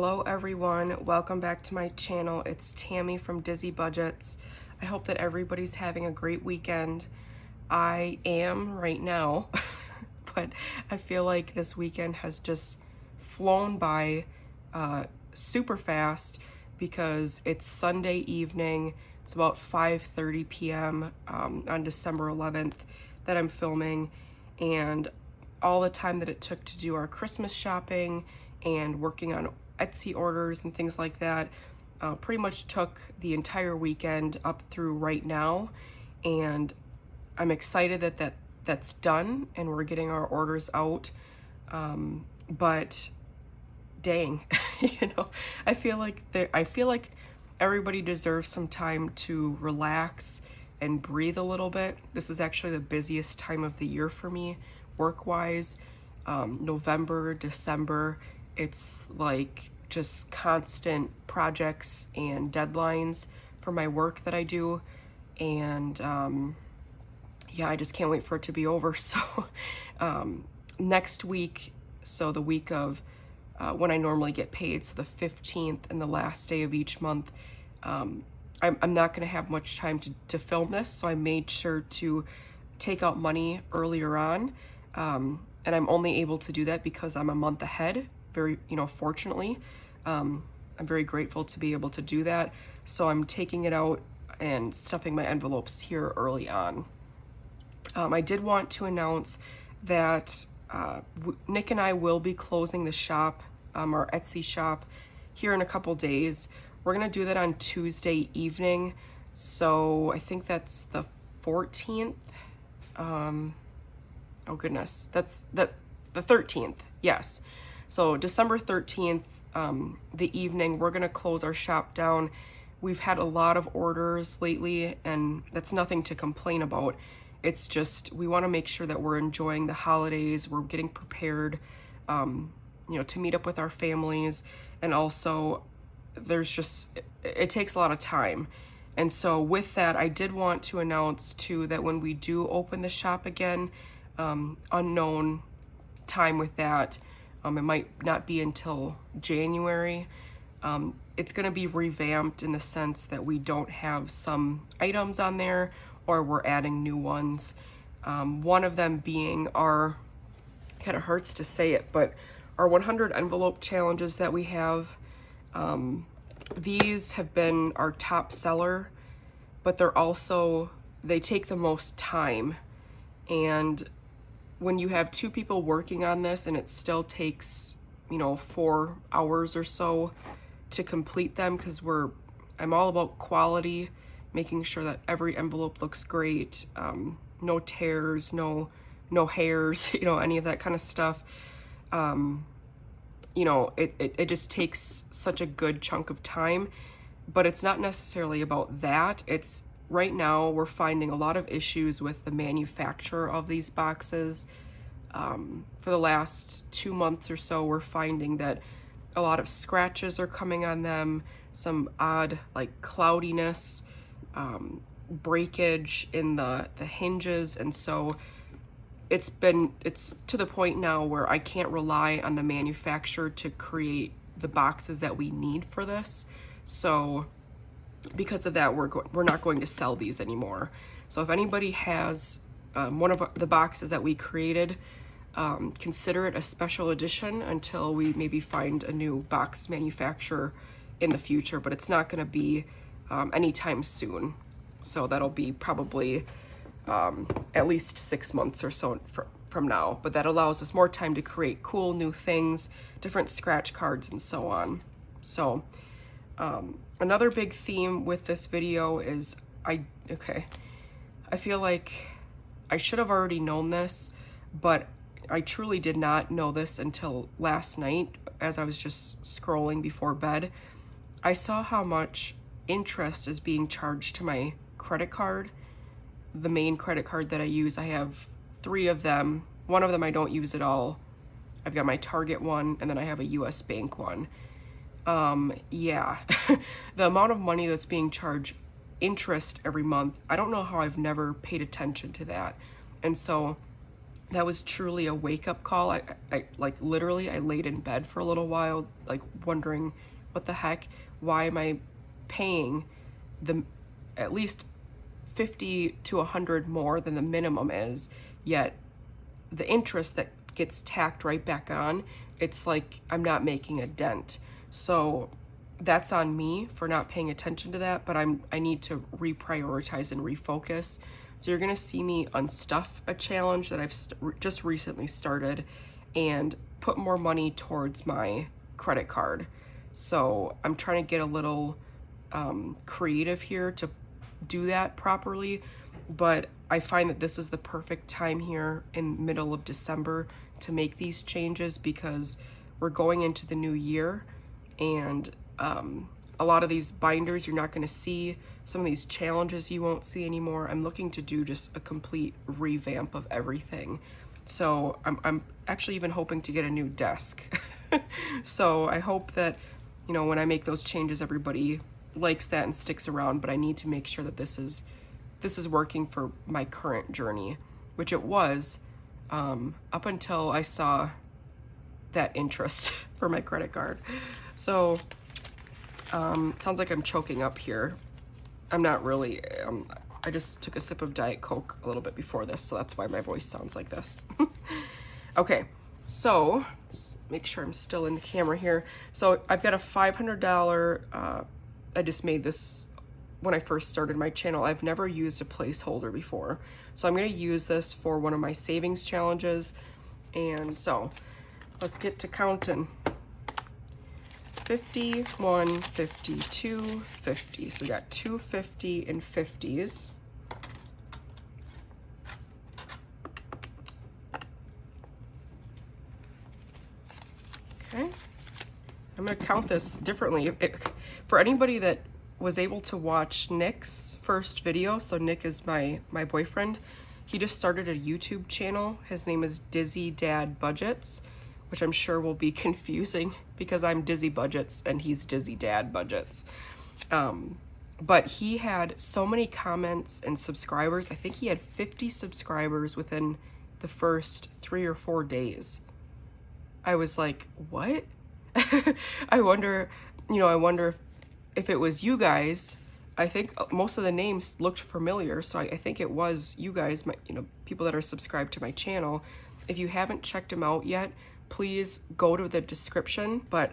Hello everyone, welcome back to my channel. It's Tammy from Dizzy Budgets. I hope that everybody's having a great weekend. I am right now, but I feel like this weekend has just flown by super fast because it's Sunday evening. It's about 5:30 p.m. On December 11th that I'm filming, and all the time that it took to do our Christmas shopping and working on Etsy orders and things like that pretty much took the entire weekend up through right now. And I'm excited that that's done and we're getting our orders out. But dang, I feel like everybody deserves some time to relax and breathe a little bit. This is actually the busiest time of the year for me, work-wise. November, December, it's like just constant projects and deadlines for my work that I do. And yeah, I just can't wait for it to be over. So next week, so the week of when I normally get paid, so the 15th and the last day of each month, I'm not going to have much time to film this, so I made sure to take out money earlier on, and I'm only able to do that because I'm a month ahead. Very, fortunately, I'm very grateful to be able to do that. So I'm taking it out and stuffing my envelopes here early on. I did want to announce that Nick and I will be closing the shop, our Etsy shop, here in a couple days. We're gonna do that on Tuesday evening, so I think that's the 14th. Oh goodness, that's the 13th, yes. So December 13th, the evening, we're gonna close our shop down. We've had a lot of orders lately, and that's nothing to complain about. It's just, we wanna make sure that we're enjoying the holidays, we're getting prepared, to meet up with our families, and also it takes a lot of time. And so with that, I did want to announce too that when we do open the shop again, unknown time with that, it might not be until January. It's going to be revamped in the sense that we don't have some items on there, or we're adding new ones. One of them being our, kind of hurts to say it, but our 100 envelope challenges that we have. These have been our top seller, but they take the most time. And when you have two people working on this and it still takes, 4 hours or so to complete them, because I'm all about quality, making sure that every envelope looks great, no tears, no hairs, any of that kind of stuff. It just takes such a good chunk of time, but it's not necessarily about that. It's right now we're finding a lot of issues with the manufacturer of these boxes. For the last 2 months or so, we're finding that a lot of scratches are coming on them, some odd like cloudiness, breakage in the hinges, and so it's to the point now where I can't rely on the manufacturer to create the boxes that we need for this. So because of that, we're not going to sell these anymore. So if anybody has one of the boxes that we created, consider it a special edition until we maybe find a new box manufacturer in the future, but it's not going to be anytime soon. So that'll be probably at least 6 months or so from now, but that allows us more time to create cool new things, different scratch cards, and so on. So another big theme with this video is I feel like I should have already known this, but I truly did not know this until last night as I was just scrolling before bed. I saw how much interest is being charged to my credit card. The main credit card that I use, I have 3 of them. One of them I don't use at all. I've got my Target one, and then I have a US Bank one. Yeah, the amount of money that's being charged interest every month, I don't know how I've never paid attention to that. And so that was truly a wake-up call. I like literally I laid in bed for a little while, like wondering what the heck, why am I paying the at least 50 to 100 more than the minimum is, yet the interest that gets tacked right back on, it's like I'm not making a dent. So that's on me for not paying attention to that, but I need to reprioritize and refocus. So you're gonna see me unstuff a challenge that I've just recently started and put more money towards my credit card. So I'm trying to get a little creative here to do that properly, but I find that this is the perfect time here in middle of December to make these changes because we're going into the new year, and a lot of these binders you're not going to see. Some of these challenges you won't see anymore. I'm looking to do just a complete revamp of everything. So I'm actually even hoping to get a new desk. So I hope that, you know, when I make those changes, everybody likes that and sticks around, but I need to make sure that this is working for my current journey, which it was up until I saw that interest for my credit card. So it sounds like I'm choking up here. I'm not really. I just took a sip of Diet Coke a little bit before this, so that's why my voice sounds like this. Okay, so just make sure I'm still in the camera here. So I've got a $500, I just made this when I first started my channel. I've never used a placeholder before. So I'm gonna use this for one of my savings challenges. And so let's get to counting. 51, 52, 50. So we got 250 in 50s. Okay. I'm gonna count this differently. For anybody that was able to watch Nick's first video, so Nick is my boyfriend. He just started a YouTube channel. His name is GoldenGirlBudgets, which I'm sure will be confusing because I'm Dizzy Budgets and he's Dizzy Dad Budgets. But he had so many comments and subscribers. I think he had 50 subscribers within the first 3 or 4 days. I was like, what? I wonder if it was you guys. I think most of the names looked familiar, so I think it was you guys, people that are subscribed to my channel. If you haven't checked him out yet, please go to the description. But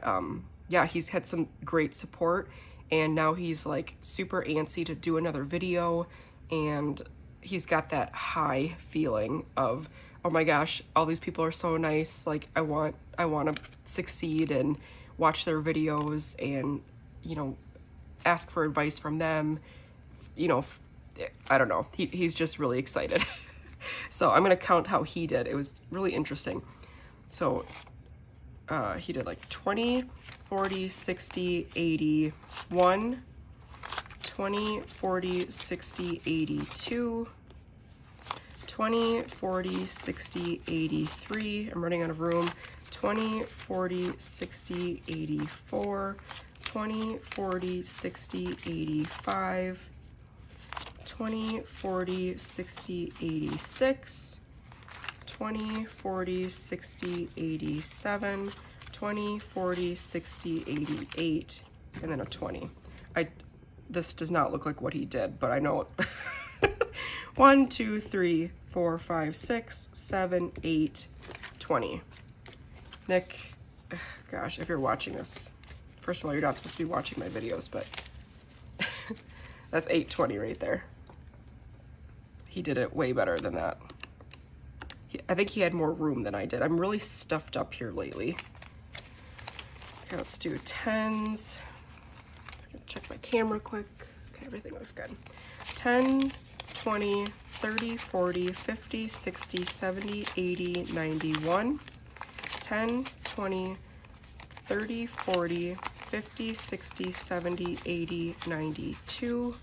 yeah, he's had some great support, and now he's like super antsy to do another video, and he's got that high feeling of, oh my gosh, all these people are so nice, like I want to succeed and watch their videos and, ask for advice from them. I don't know, he's just really excited. So I'm gonna count how he did. It was really interesting. So he did like 20, 40, 60, 80, 1, 20, 40, 60, 82, 20, 40, 60, 83, I'm running out of room, 20, 40, 60, 84, 20, 40, 60, 85, 20, 40, 60, 86, 20, 40, 60, 87, 20, 40, 60, 88, and then a 20. This does not look like what he did, but I know it's 1, 2, 3, 4, 5, 6, 7, 8, 20. Nick, gosh, if you're watching this, first of all, you're not supposed to be watching my videos, but that's 820 right there. He did it way better than that. I think he had more room than I did. I'm really stuffed up here lately. Okay, let's do 10s. Just gonna check my camera quick. Okay, everything looks good. 10, 20, 30, 40, 50, 60, 70, 80, 91. 10, 20, 30, 40, 50, 60, 70, 80, 92.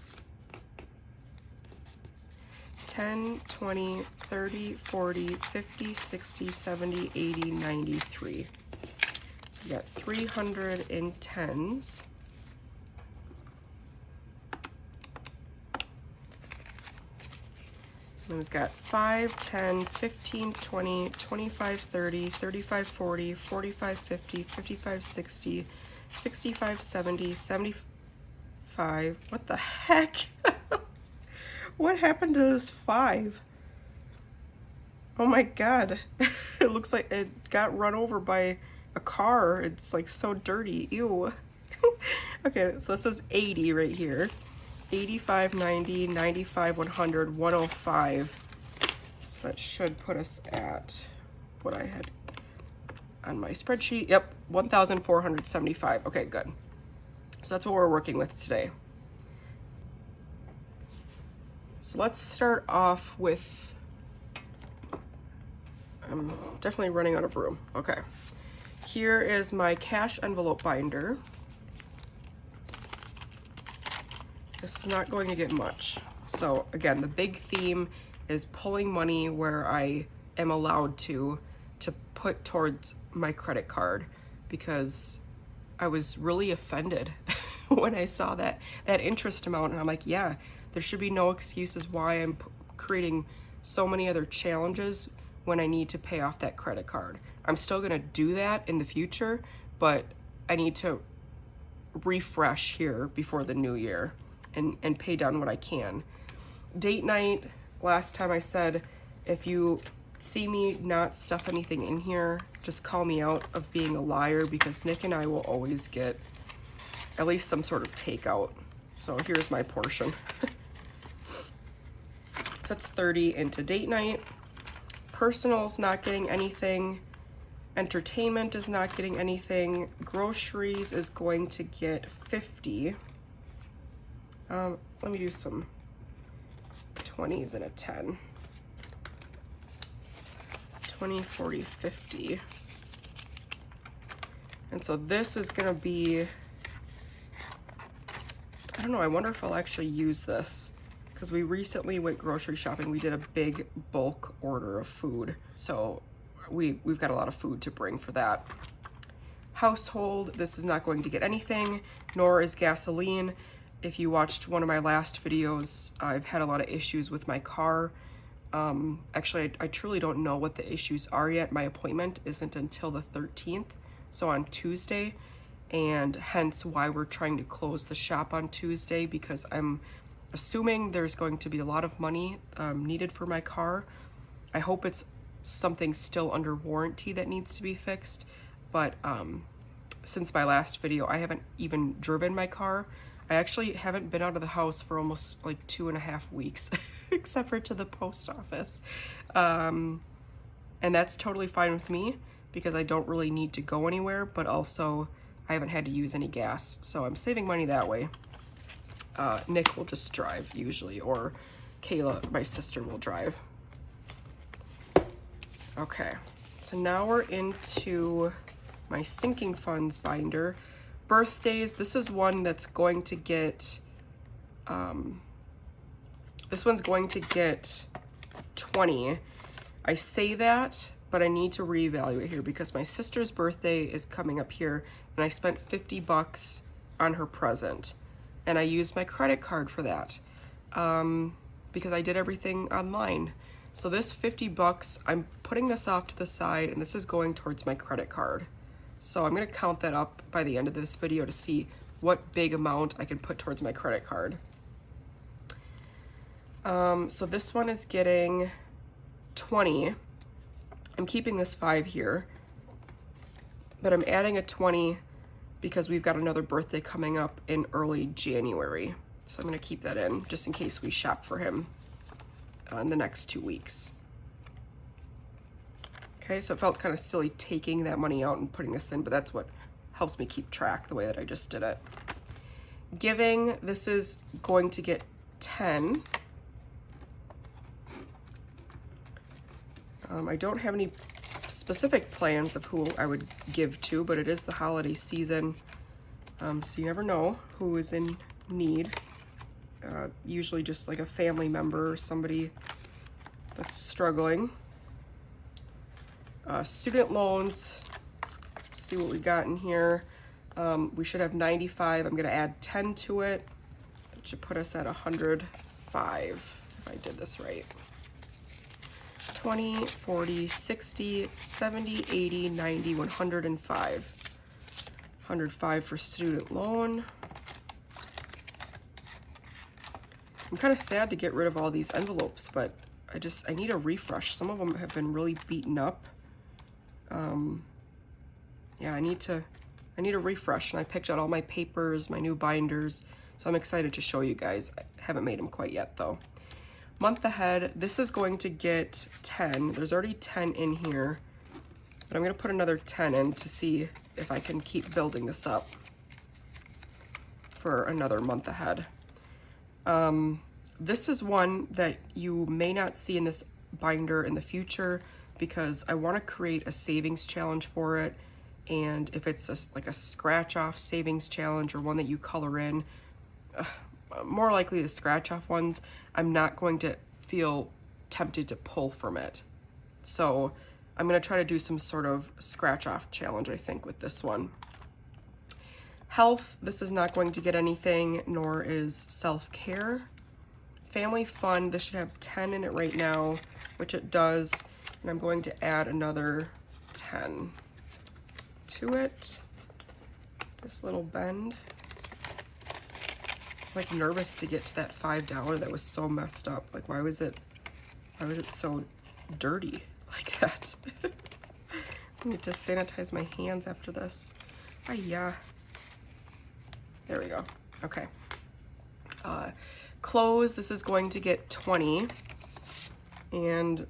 10, 20, 30, 40, 50, 60, 70, 80, 93. So we got 300 in 10s. And we've got 5, 10, 15, 20, 25, 30, 35, 40, 45, 50, 55, 60, 65, 70, 75. What the heck? What happened to this 5? Oh my god. It looks like it got run over by a car. It's like so dirty. Ew. Okay, so this is 80 right here. 85, 90, 95, 100, 105. So that should put us at what I had on my spreadsheet. Yep, 1,475. Okay, good. So that's what we're working with today. So let's start off with, I'm definitely running out of room. Okay, here is my cash envelope binder. This is not going to get much. So again, the big theme is pulling money where I am allowed to put towards my credit card, because I was really offended when I saw that interest amount, and I'm like, yeah, there should be no excuses why I'm creating so many other challenges when I need to pay off that credit card. I'm still gonna do that in the future, but I need to refresh here before the new year and pay down what I can. Date night, last time I said, if you see me not stuff anything in here, just call me out of being a liar, because Nick and I will always get at least some sort of takeout. So here's my portion. That's 30 into date night. Personal's not getting anything. Entertainment is not getting anything. Groceries is going to get 50. Let me do some 20s and a 10. 20, 40, 50. And so this is gonna be, I don't know, I wonder if I'll actually use this, because we recently went grocery shopping. We did a big bulk order of food. So we've got a lot of food to bring for that. Household, this is not going to get anything, nor is gasoline. If you watched one of my last videos, I've had a lot of issues with my car. Actually, I truly don't know what the issues are yet. My appointment isn't until the 13th, so on Tuesday, and hence why we're trying to close the shop on Tuesday, because I'm assuming there's going to be a lot of money needed for my car. I hope it's something still under warranty that needs to be fixed, but since my last video, I haven't even driven my car. I actually haven't been out of the house for almost like 2.5 weeks, except for to the post office. And that's totally fine with me, because I don't really need to go anywhere, but also I haven't had to use any gas, so I'm saving money that way. Nick will just drive usually, or Kayla, my sister, will drive. Okay, so now we're into my sinking funds binder. Birthdays, this is one that's going to get, this one's going to get 20. I say that, but I need to reevaluate here, because my sister's birthday is coming up here, and I spent 50 bucks on her present, and I used my credit card for that, because I did everything online. So this 50 bucks, I'm putting this off to the side, and this is going towards my credit card. So I'm gonna count that up by the end of this video to see what big amount I can put towards my credit card. So this one is getting 20. I'm keeping this 5 here, but I'm adding a 20 because we've got another birthday coming up in early January. So I'm gonna keep that in just in case we shop for him in the next 2 weeks. Okay, so it felt kind of silly taking that money out and putting this in, but that's what helps me keep track the way that I just did it. Giving, this is going to get 10. I don't have any specific plans of who I would give to, but it is the holiday season, so you never know who is in need. Usually just like a family member or somebody that's struggling. Student loans, let's see what we got in here. We should have 95. I'm gonna add 10 to it. That should put us at 105 if I did this right. 20, 40, 60, 70, 80, 90, 105. 105 for student loan. I'm kind of sad to get rid of all these envelopes, but I need a refresh. Some of them have been really beaten up. Yeah, I need a refresh, and I picked out all my papers, my new binders, so I'm excited to show you guys. I haven't made them quite yet though. Month ahead, this is going to get 10. There's already 10 in here, but I'm gonna put another 10 in to see if I can keep building this up for another month ahead. This is one that you may not see in this binder in the future because I want to create a savings challenge for it. And if it's like a scratch off savings challenge or one that you color in, more likely the scratch off ones, I'm not going to feel tempted to pull from it. So I'm going to try to do some sort of scratch off challenge, I think, with this one. Health, this is not going to get anything, nor is self-care. Family fun, this should have 10 in it right now, which it does, and I'm going to add another 10 to it. This little bend. I'm like nervous to get to that $5 that was so messed up. Like why was it so dirty like that? I need to sanitize my hands after this. Yeah. There we go. Okay. Clothes, this is going to get 20. And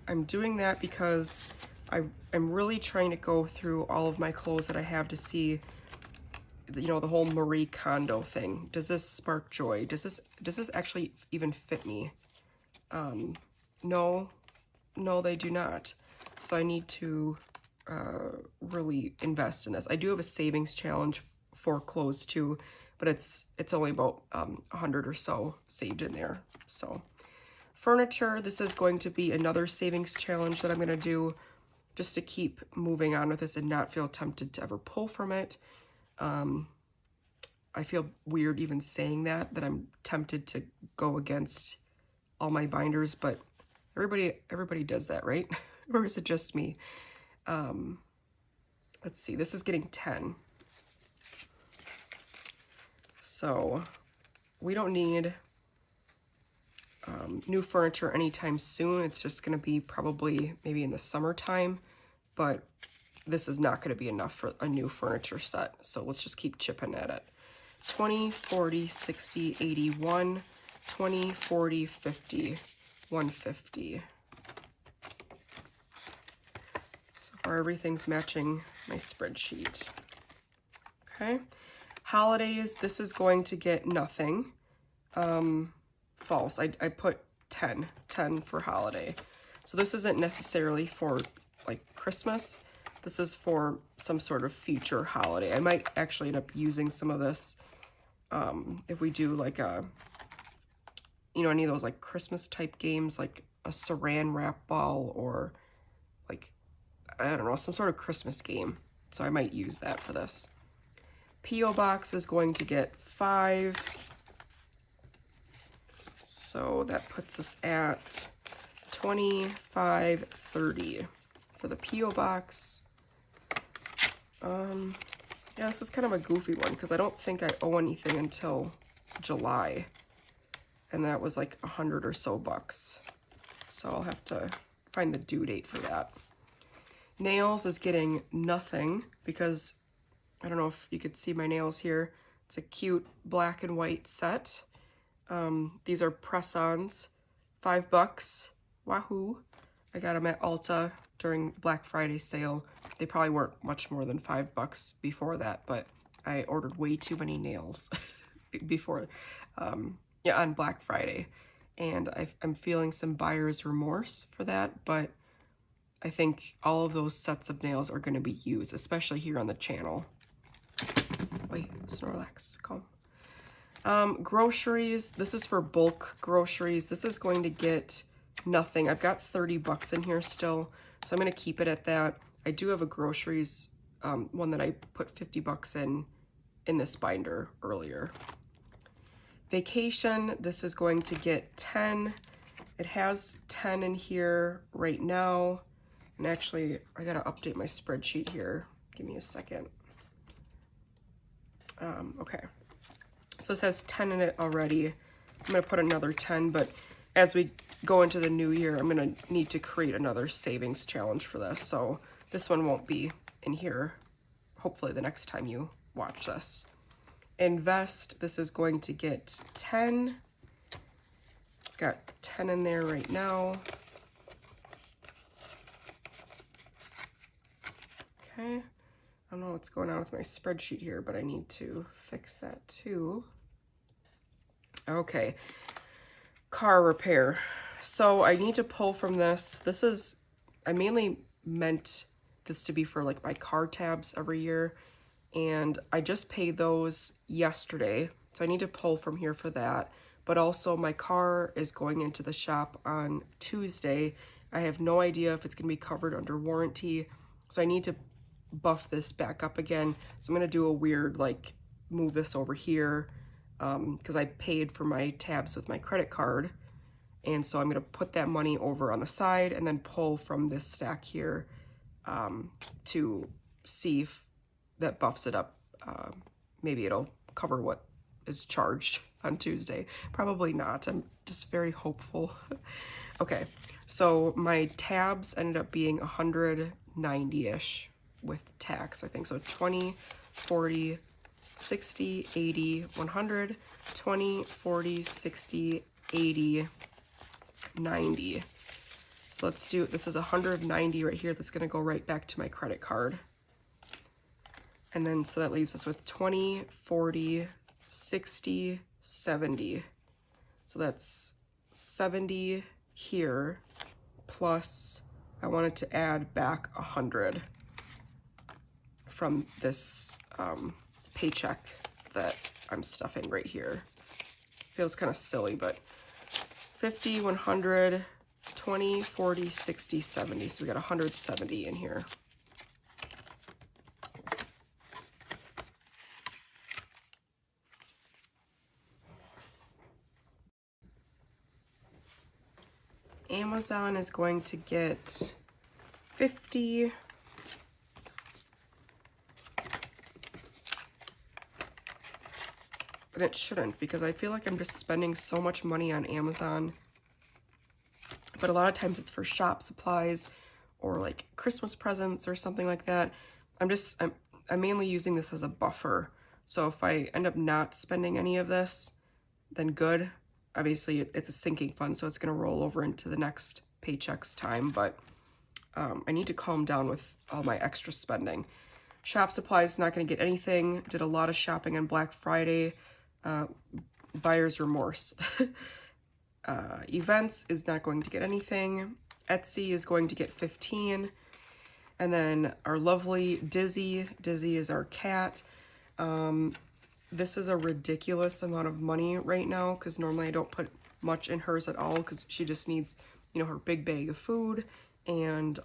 I'm doing that because I'm really trying to go through all of my clothes that I have to see, you know, the whole Marie Kondo thing. Does this spark joy? Does this actually even fit me? No, they do not. So I need to really invest in this. I do have a savings challenge for clothes too, but it's only about 100 or so saved in there. So furniture, this is going to be another savings challenge that I'm going to do just to keep moving on with this and not feel tempted to ever pull from it. I feel weird even saying that I'm tempted to go against all my binders, but everybody does that, right? Or is it just me? Let's see, this is getting 10. So we don't need new furniture anytime soon. It's just going to be probably maybe in the summertime, but this is not going to be enough for a new furniture set. So let's just keep chipping at it. 20, 40, 60, 81, 20, 40, 50, 150. So far everything's matching my spreadsheet. Okay. Holidays, this is going to get nothing. False. I put 10 for holiday. So this isn't necessarily for like Christmas. This is for some sort of future holiday. I might actually end up using some of this if we do like a, you know, any of those like Christmas type games, like a saran wrap ball or like, I don't know, some sort of Christmas game. So I might use that for this. P.O. Box is going to get 5. So that puts us at 25, 30 for the P.O. Box. Yeah, this is kind of a goofy one because I don't think I owe anything until July. And that was like 100 or so bucks. So I'll have to find the due date for that. Nails is getting nothing because I don't know if you could see my nails here. It's a cute black and white set. These are press-ons, $5. Wahoo! I got them at Ulta during Black Friday sale. They probably weren't much more than $5 before that, but I ordered way too many nails before, yeah, on Black Friday. And I'm feeling some buyer's remorse for that, but I think all of those sets of nails are going to be used, especially here on the channel. Wait, Snorlax, calm. Groceries, this is for bulk groceries. This is going to get nothing. I've got $30 in here still, so I'm going to keep it at that. I do have a groceries one that I put $50 in this binder earlier. Vacation, this is going to get 10, it has 10 in here right now. And actually, I gotta update my spreadsheet here. Give me a second. Okay, so this has 10 in it already. I'm gonna put another 10, but as we go into the new year, I'm gonna need to create another savings challenge for this. So this one won't be in here, hopefully the next time you watch this. Invest, this is going to get 10. It's got 10 in there right now. Okay, I don't know what's going on with my spreadsheet here, but I need to fix that too. Okay, car repair. So I need to pull from this. This is, I mainly meant this to be for like my car tabs every year, and I just paid those yesterday, so I need to pull from here for that. But also my car is going into the shop on Tuesday. I have no idea if it's gonna be covered under warranty, so I need to buff this back up again. So I'm gonna do a weird, like, move this over here, because I paid for my tabs with my credit card. And so I'm gonna put that money over on the side and then pull from this stack here to see if that buffs it up. Maybe it'll cover what is charged on Tuesday. Probably not. I'm just very hopeful. Okay, so my tabs ended up being 190-ish with tax, I think. So 20, 40, 60, 80, 100, 20, 40, 60, 80, 90. So let's do, this is 190 right here. That's gonna go right back to my credit card. And then, so that leaves us with 20, 40, 60, 70. So that's 70 here, plus I wanted to add back 100 from this paycheck that I'm stuffing right here. Feels kind of silly, but 50, 100, 20, 40, 60, 70. So we got 170 in here. Amazon is going to get 50. But it shouldn't, because I feel like I'm just spending so much money on Amazon. But a lot of times it's for shop supplies or like Christmas presents or something like that. I'm mainly using this as a buffer. So if I end up not spending any of this, then good. Obviously it's a sinking fund, so it's gonna roll over into the next paycheck's time, but I need to calm down with all my extra spending. Shop supplies, not gonna get anything. Did a lot of shopping on Black Friday. Buyer's remorse. Events is not going to get anything. Etsy is going to get 15. And then our lovely Dizzy is our cat. This is a ridiculous amount of money right now, because normally I don't put much in hers at all, because she just needs, you know, her big bag of food and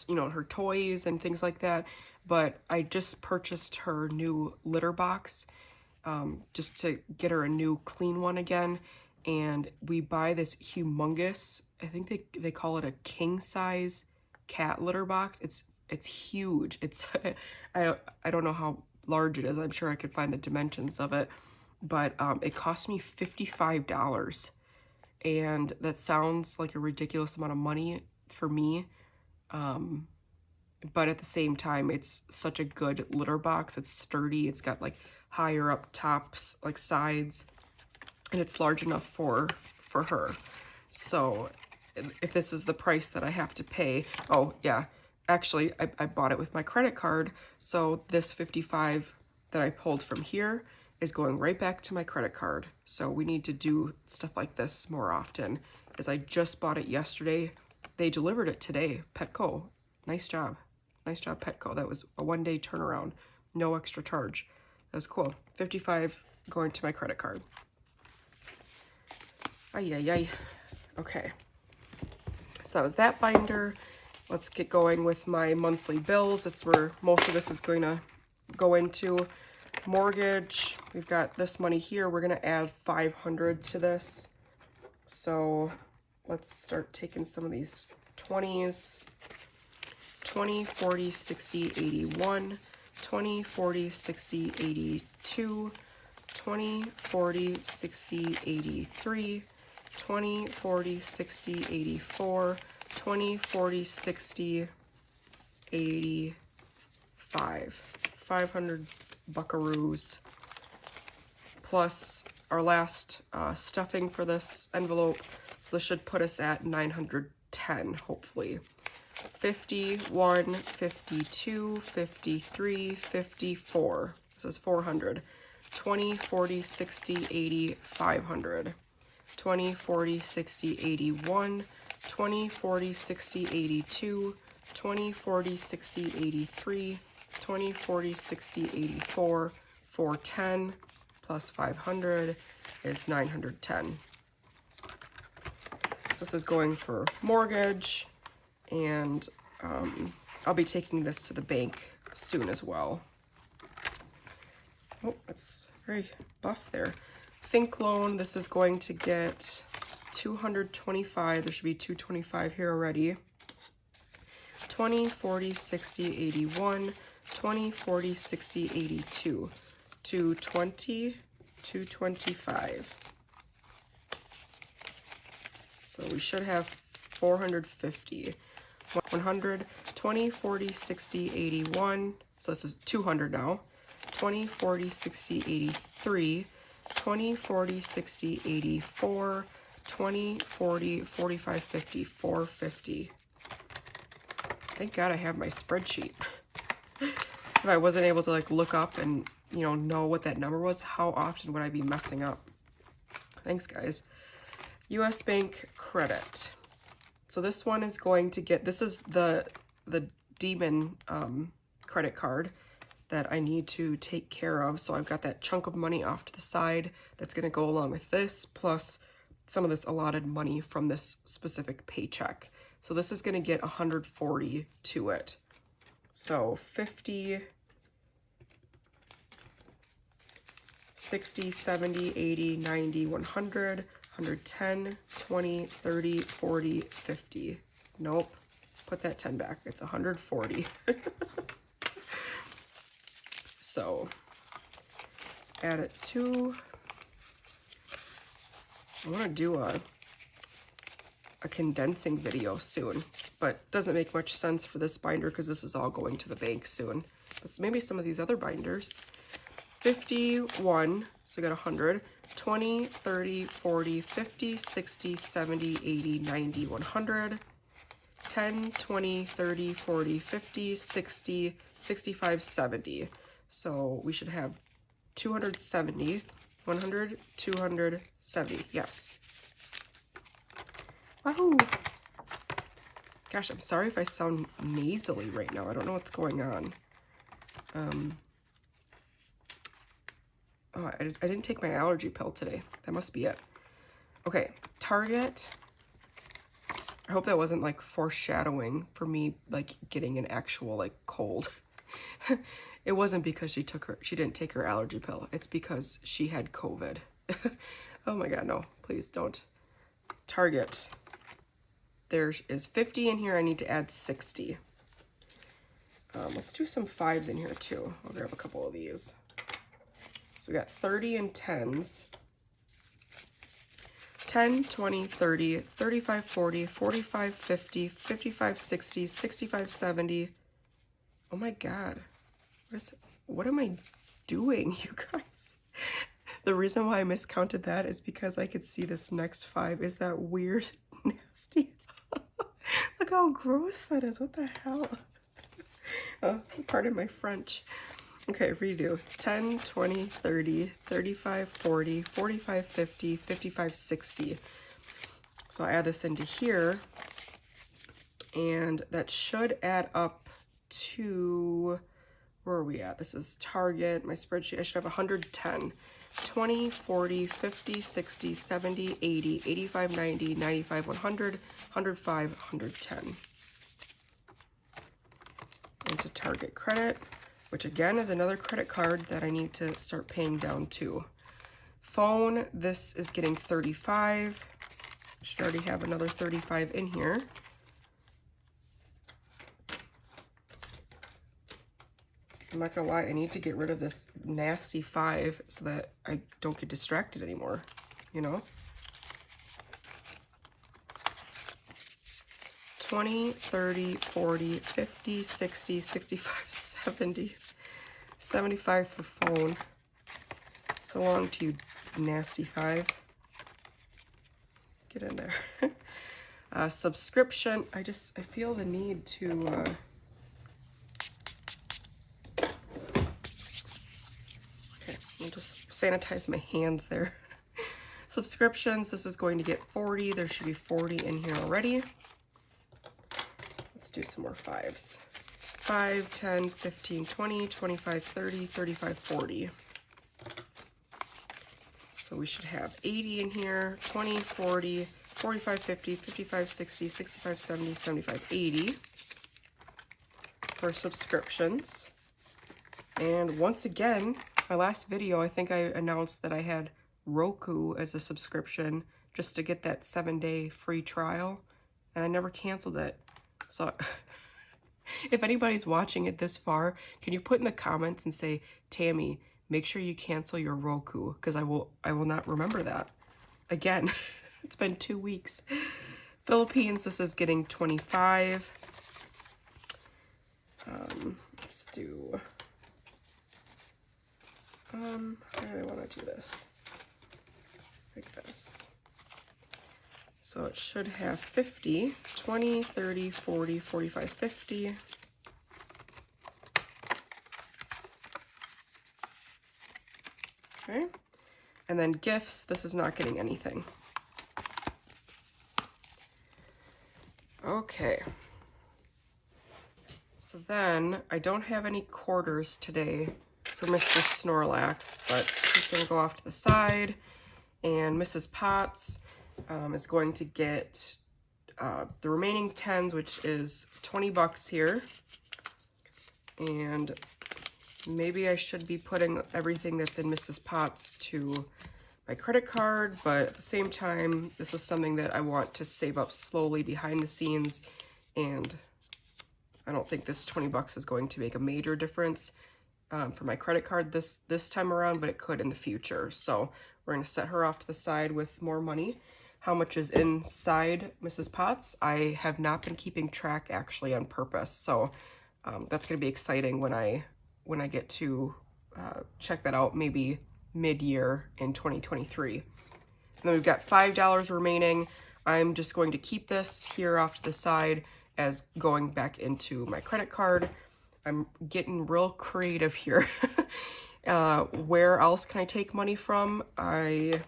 you know, her toys and things like that. But I just purchased her new litter box, just to get her a new clean one again. And we buy this humongous, I think they call it a king size cat litter box. It's huge. It's I don't know how large it is. I'm sure I could find the dimensions of it, but it cost me $55. And that sounds like a ridiculous amount of money for me. But at the same time, it's such a good litter box. It's sturdy. It's got like higher up tops, like sides, and it's large enough for her. So if this is the price that I have to pay, oh yeah, actually I bought it with my credit card. So this 55 that I pulled from here is going right back to my credit card. So we need to do stuff like this more often, as I just bought it yesterday. They delivered it today. Petco, nice job. Nice job, Petco. That was a one-day turnaround. No extra charge. That was cool. 55 going to my credit card. Ay, ay, ay. Okay. So that was that binder. Let's get going with my monthly bills. That's where most of this is going to go into. Mortgage. We've got this money here. We're going to add $500 to this. So let's start taking some of these 20s. 20, 40, 60, 81, 20, 40, 60, 82, 20, 40, 60, 83, 20, 40, 60, 84, 20, 40, 60, 85. 500 buckaroos. Plus our last stuffing for this envelope. So this should put us at 910, hopefully. 51, 52, 53, 54. This is 400. 20, 40, 60, 80, 500. 20, 40, 60, 81. 20, 40, 60, 82. 20, 40, 60, 83. 20, 40, 60, 84. 410 plus 500 is 910. So this is going for mortgage. And I'll be taking this to the bank soon as well. Oh, that's very buff there. Think loan, this is going to get 225. There should be 225 here already. 20, 40, 60, 81. 20, 40, 60, 82. 220, 225. So we should have 450. 100, 20, 40, 60, 81. So this is 200 now. 20, 40, 60, 83. 20, 40, 60, 84. 20, 40, 45, 50, 450. Thank God I have my spreadsheet. If I wasn't able to like look up and, you know what that number was, how often would I be messing up? Thanks, guys. US Bank credit. So this one is going to get, this is the demon credit card that I need to take care of. So I've got that chunk of money off to the side that's going to go along with this, plus some of this allotted money from this specific paycheck. So this is going to get 140 to it. So 50, 60, 70, 80, 90, 100, 110, 20, 30, 40, 50. Nope. Put that 10 back. It's 140. So add it to, I want to do a condensing video soon, but doesn't make much sense for this binder because this is all going to the bank soon. But maybe some of these other binders. 51, so we got 100, 20, 30, 40, 50, 60, 70, 80, 90, 100, 10, 20, 30, 40, 50, 60, 65, 70. So we should have 270, 100, 270, yes. Wahoo! Gosh, I'm sorry if I sound nasally right now. I don't know what's going on. Oh, I didn't take my allergy pill today. That must be it. Okay, Target. I hope that wasn't like foreshadowing for me like getting an actual like cold. It wasn't because she didn't take her allergy pill. It's because she had COVID. Oh my God, no, please don't. Target. There is 50 in here. I need to add 60. Let's do some 5s in here too. I'll grab a couple of these. So we got 30 and 10s. 10, 20, 30, 35, 40, 45, 50, 55, 60, 65, 70. Oh my God. What am I doing, you guys? The reason why I miscounted that is because I could see this next 5 is that weird, nasty. Look how gross that is. What the hell? Oh, pardon my French. Okay, redo. 10, 20, 30, 35, 40, 45, 50, 55, 60. So I add this into here, and that should add up to, where are we at? This is Target, my spreadsheet. I should have 110. 20, 40, 50, 60, 70, 80, 85, 90, 95, 100, 105, 110. Into Target credit, which again is another credit card that I need to start paying down too. Phone, this is getting 35. Should already have another 35 in here. I'm not gonna lie, I need to get rid of this nasty 5 so that I don't get distracted anymore, you know? 20, 30, 40, 50, 60, 65, 70, 75 for phone. So long to you, nasty 5. Get in there. Subscription, I feel the need to, okay, I'll just sanitize my hands there. Subscriptions, this is going to get 40. There should be 40 in here already. Let's do some more 5s. 5, 10, 15, 20, 25, 30, 35, 40. So we should have 80 in here, 20, 40, 45, 50, 55, 60, 65, 70, 75, 80 for subscriptions. And once again, my last video, I think I announced that I had Roku as a subscription just to get that 7-day free trial, and I never canceled it. So if anybody's watching it this far, can you put in the comments and say, Tammy, make sure you cancel your Roku, because I will not remember that. Again, it's been 2 weeks. Philippines, this is getting 25. Let's do, how do I want to do this? Like this. So it should have 50, 20, 30, 40, 45, 50. Okay, and then gifts, this is not getting anything. Okay, so then I don't have any quarters today for Mr. Snorlax, but he's gonna go off to the side, and Mrs. Potts is going to get the remaining 10s, which is 20 bucks here. And maybe I should be putting everything that's in Mrs. Potts to my credit card, but at the same time, this is something that I want to save up slowly behind the scenes, and I don't think this 20 bucks is going to make a major difference for my credit card this time around, but it could in the future. So we're going to set her off to the side with more money. How much is inside Mrs. Potts? I have not been keeping track actually on purpose, so that's going to be exciting when I get to check that out maybe mid-year in 2023. And then we've got $5 remaining. I'm just going to keep this here off to the side as going back into my credit card. I'm getting real creative here. Where else can I take money from? I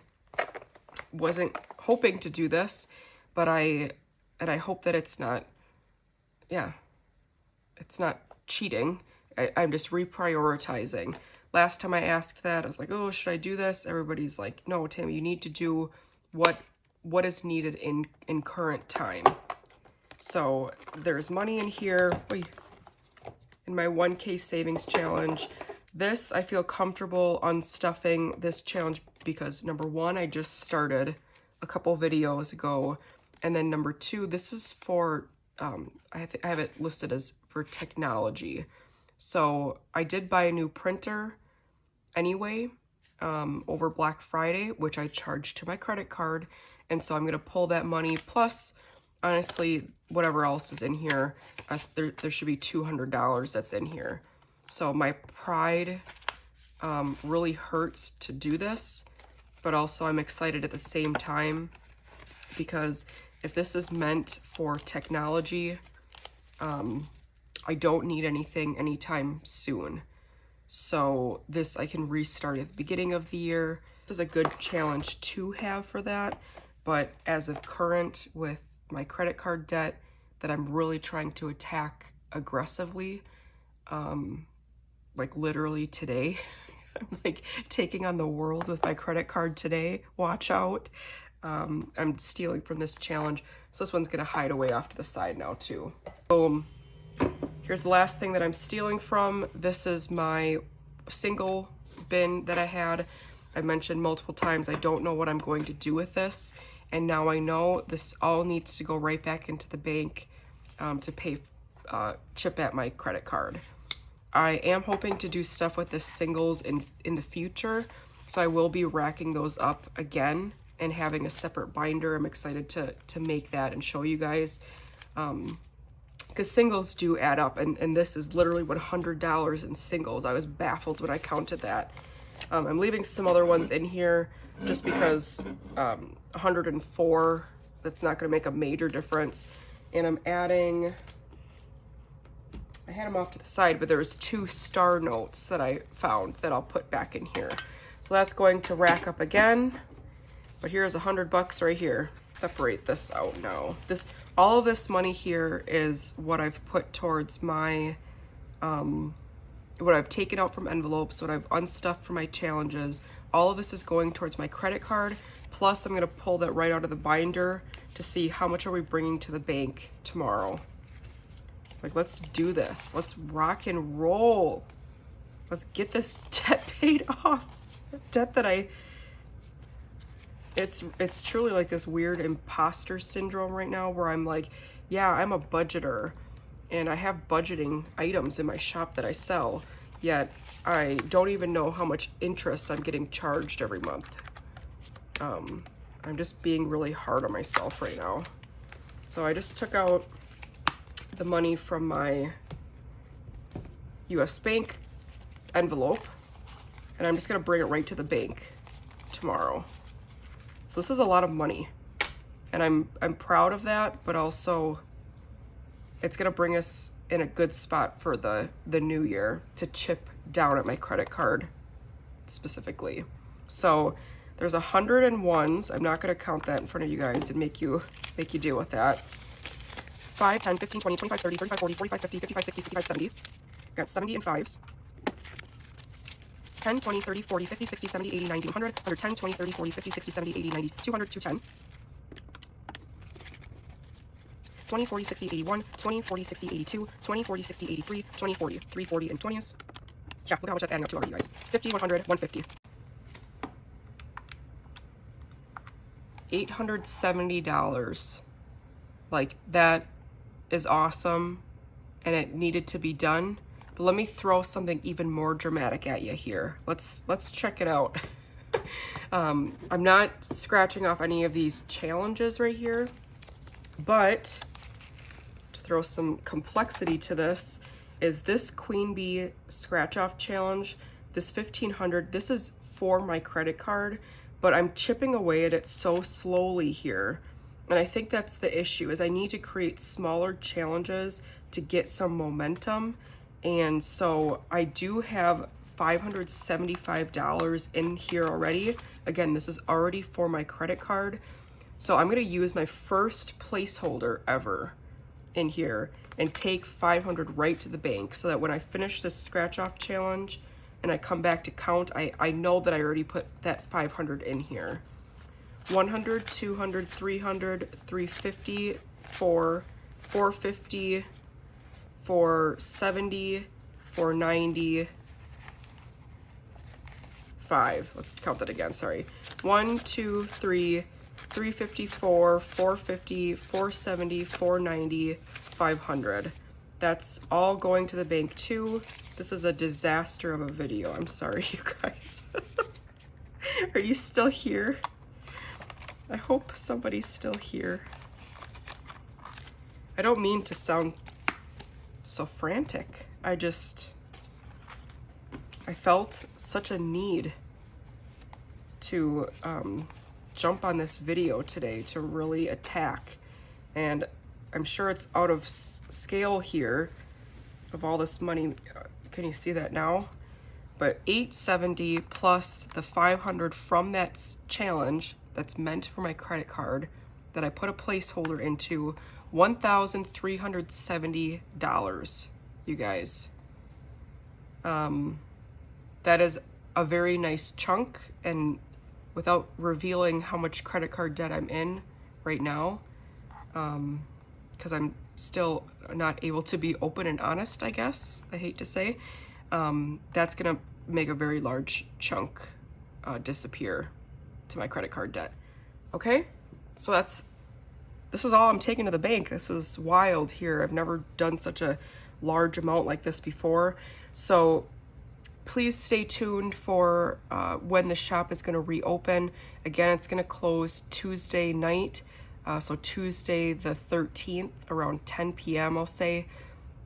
wasn't hoping to do this, but I hope that it's not, it's not cheating. I'm just reprioritizing. Last time I asked that, I was like, oh, should I do this? Everybody's like, no, Tammy, you need to do what is needed in current time. So there's money in here. In my 1K savings challenge. This, I feel comfortable unstuffing this challenge because number one, I just started a couple videos ago. And then number two, this is for, I have it listed as for technology. So I did buy a new printer anyway, over Black Friday, which I charged to my credit card. And so I'm going to pull that money plus, honestly, whatever else is in here, there should be $200 that's in here. So my pride really hurts to do this, but also I'm excited at the same time because if this is meant for technology, I don't need anything anytime soon. So this I can restart at the beginning of the year. This is a good challenge to have for that, but as of current with my credit card debt that I'm really trying to attack aggressively, like literally today. I'm like taking on the world with my credit card today. Watch out. I'm stealing from this challenge. So this one's gonna hide away off to the side now too. Boom. Here's the last thing that I'm stealing from. This is my single bin that I had. I mentioned multiple times I don't know what I'm going to do with this. And now I know this all needs to go right back into the bank to pay chip at my credit card. I am hoping to do stuff with the singles in the future, so I will be racking those up again and having a separate binder. I'm excited to make that and show you guys, because singles do add up, and this is literally $100 in singles. I was baffled when I counted that. I'm leaving some other ones in here just because 104, that's not going to make a major difference. And I'm adding, I had them off to the side, but there's 2 star notes that I found that I'll put back in here. So that's going to rack up again. But here's $100 right here. Separate this out now. All of this money here is what I've put towards my, what I've taken out from envelopes, what I've unstuffed for my challenges. All of this is going towards my credit card. Plus, I'm gonna pull that right out of the binder to see how much are we bringing to the bank tomorrow. Like, let's do this. Let's rock and roll. Let's get this debt paid off. Debt that it's truly like this weird imposter syndrome right now where I'm like, yeah, I'm a budgeter and I have budgeting items in my shop that I sell, yet I don't even know how much interest I'm getting charged every month. I'm just being really hard on myself right now. So I just took out the money from my US bank envelope, and I'm just gonna bring it right to the bank tomorrow. So this is a lot of money, and I'm proud of that, but also it's gonna bring us in a good spot for the new year to chip down at my credit card specifically. So there's 101s. I'm not gonna count that in front of you guys and make you deal with that. 5, 10, 15, 20, 25, 30, 35, 40, 45, 50, 55, 60, 65, 70. Got 70 in 5s. 10, 20, 30, 40, 50, 60, 70, 80, 90, 100, 110, 20, 30, 40, 50, 60, 70, 80, 90, 200, 210. 20, 40, 60, 81, 20, 40, 60, 82, 20, 40, 60, 83, 20, 40, 340 and 20s. Yeah, look how much that's adding up to already, guys. 50, 100, 150. $870. Like, that is awesome, and it needed to be done. But let me throw something even more dramatic at you here. Let's check it out. I'm not scratching off any of these challenges right here, but to throw some complexity to this is this Queen Bee scratch off challenge, this 1500, this is for my credit card, but I'm chipping away at it so slowly here. And I think that's the issue, is I need to create smaller challenges to get some momentum. And so I do have $575 in here already. Again, this is already for my credit card. So I'm gonna use my first placeholder ever in here and take 500 right to the bank so that when I finish this scratch off challenge and I come back to count, I know that I already put that 500 in here. 100, 200, 300, 350, 450, 470, 490, 5. Let's count that again, sorry. 1, 2, 3, 354, 450, 470, 490, 500. That's all going to the bank too. This is a disaster of a video. I'm sorry, you guys. Are you still here? I hope somebody's still here. I don't mean to sound so frantic. I felt such a need to jump on this video today to really attack. And I'm sure it's out of scale here of all this money. Can you see that now? But 870 plus the 500 from that challenge that's meant for my credit card that I put a placeholder into, $1,370, you guys. That is a very nice chunk, and without revealing how much credit card debt I'm in right now, because I'm still not able to be open and honest, I guess, I hate to say, that's gonna make a very large chunk disappear to my credit card debt. Okay, So this is all I'm taking to the bank. This is wild here. I've never done such a large amount like this before. So please stay tuned for when the shop is going to reopen. Again, it's going to close Tuesday night. So Tuesday the 13th around 10 p.m. I'll say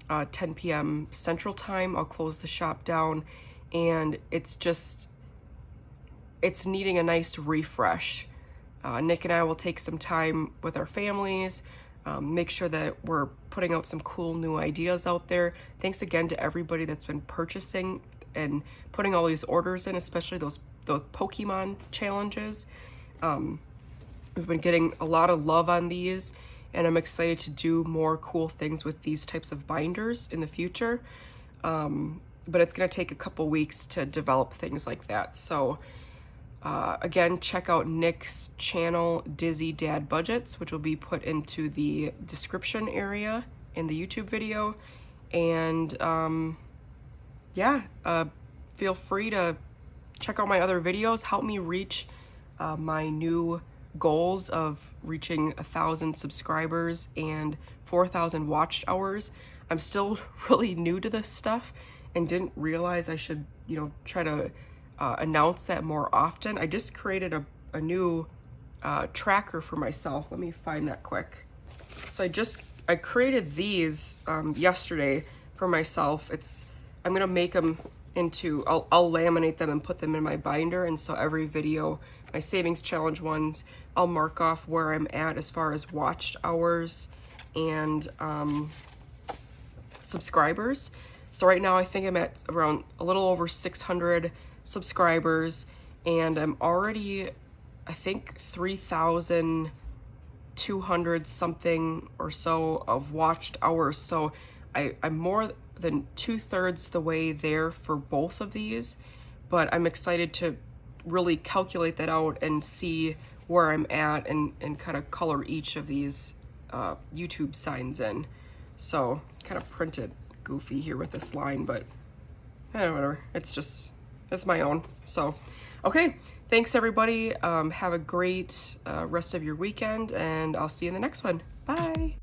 10 p.m. Central Time. I'll close the shop down, and it's needing a nice refresh. Nick and I will take some time with our families, make sure that we're putting out some cool new ideas out there. Thanks again to everybody that's been purchasing and putting all these orders in, especially those Pokémon challenges. We've been getting a lot of love on these, and I'm excited to do more cool things with these types of binders in the future. But it's going to take a couple weeks to develop things like that. So again, check out Nick's channel, Dizzy Dad Budgets, which will be put into the description area in the YouTube video. And yeah, feel free to check out my other videos. Help me reach my new goals of reaching 1,000 subscribers and 4,000 watched hours. I'm still really new to this stuff and didn't realize I should, try to announce that more often. I just created a new tracker for myself. Let me find that quick. So I created these yesterday for myself. I'm gonna make them into, I'll laminate them and put them in my binder, and so every video, my savings challenge ones, I'll mark off where I'm at as far as watched hours and subscribers. So right now I think I'm at around a little over 600 subscribers, and I'm already, I think, 3,200 something or so of watched hours. So I'm more than 2/3 the way there for both of these, but I'm excited to really calculate that out and see where I'm at and kind of color each of these YouTube signs in. So kind of printed goofy here with this line, but whatever. It's my own. So, okay. Thanks everybody. Have a great rest of your weekend, and I'll see you in the next one. Bye.